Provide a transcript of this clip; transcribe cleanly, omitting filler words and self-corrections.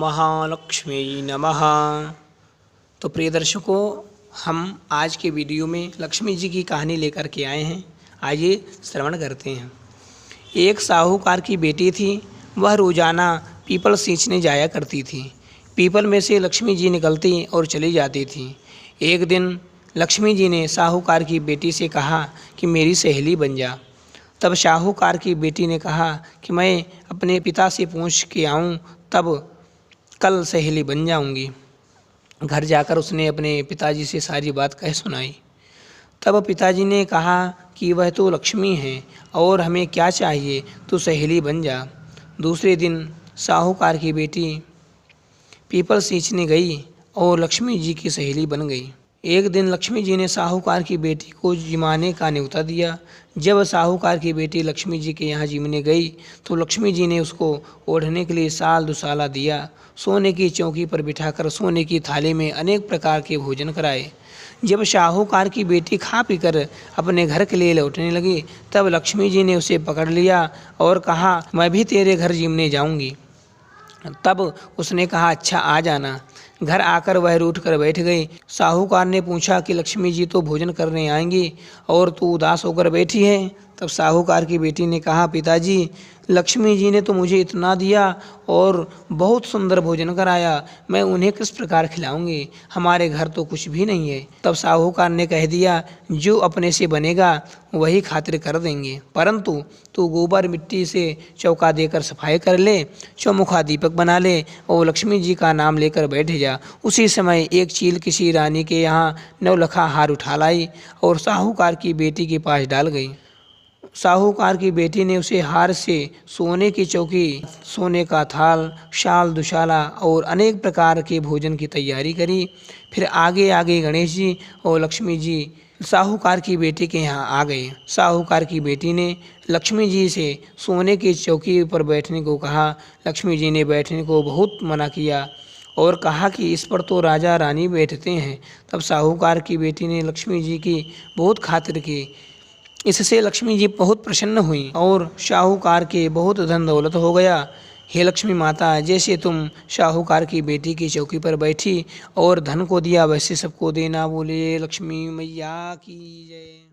महालक्ष्मी नमः। तो प्रिय दर्शकों, हम आज के वीडियो में लक्ष्मी जी की कहानी लेकर के आए हैं। आइए श्रवण करते हैं। एक साहूकार की बेटी थी। वह रोजाना पीपल सींचने जाया करती थी। पीपल में से लक्ष्मी जी निकलती और चली जाती थी। एक दिन लक्ष्मी जी ने साहूकार की बेटी से कहा कि मेरी सहेली बन जा। तब साहूकार की बेटी ने कहा कि मैं अपने पिता से पूछ के आऊँ, तब कल सहेली बन जाऊंगी। घर जाकर उसने अपने पिताजी से सारी बात कह सुनाई। तब पिताजी ने कहा कि वह तो लक्ष्मी है और हमें क्या चाहिए, तो सहेली बन जा। दूसरे दिन साहूकार की बेटी पीपल सींचने गई और लक्ष्मी जी की सहेली बन गई। एक दिन लक्ष्मी जी ने साहूकार की बेटी को जिमाने का न्योता दिया। जब साहूकार की बेटी लक्ष्मी जी के यहाँ जिमने गई तो लक्ष्मी जी ने उसको ओढ़ने के लिए साल दुसाला दिया। सोने की चौकी पर बिठाकर सोने की थाली में अनेक प्रकार के भोजन कराए। जब साहूकार की बेटी खा पीकर अपने घर के लिए लौटने लगी, तब लक्ष्मी जी ने उसे पकड़ लिया और कहा, मैं भी तेरे घर जिमने जाऊंगी। तब उसने कहा, अच्छा आ जाना। घर आकर वह रूठ कर बैठ गई। साहूकार ने पूछा कि लक्ष्मी जी तो भोजन करने आएंगी और तू उदास होकर बैठी है। तब साहूकार की बेटी ने कहा, पिताजी, लक्ष्मी जी ने तो मुझे इतना दिया और बहुत सुंदर भोजन कराया, मैं उन्हें किस प्रकार खिलाऊंगी, हमारे घर तो कुछ भी नहीं है। तब साहूकार ने कह दिया, जो अपने से बनेगा वही खातिर कर देंगे, परंतु तू गोबर मिट्टी से चौका देकर सफाई कर ले, चौमुखा दीपक बना ले और लक्ष्मी जी का नाम लेकर बैठ जा। उसी समय एक चील किसी रानी के यहाँ नवलखा हार उठा लाई और साहूकार की बेटी के पास डाल गई। साहूकार की बेटी ने उसे हार से सोने की चौकी, सोने का थाल, शाल दुशाला और अनेक प्रकार के भोजन की तैयारी करी। फिर आगे आगे गणेश जी और लक्ष्मी जी साहूकार की बेटी के यहाँ आ गए। साहूकार की बेटी ने लक्ष्मी जी से सोने की चौकी पर बैठने को कहा। लक्ष्मी जी ने बैठने को बहुत मना किया और कहा कि इस पर तो राजा रानी बैठते हैं। तब साहूकार की बेटी ने लक्ष्मी जी की बहुत खातिर की। इससे लक्ष्मी जी बहुत प्रसन्न हुई और साहूकार के बहुत धन दौलत हो गया। हे लक्ष्मी माता, जैसे तुम साहूकार की बेटी की चौकी पर बैठी और धन को दिया, वैसे सबको देना। बोले लक्ष्मी मैया की जय।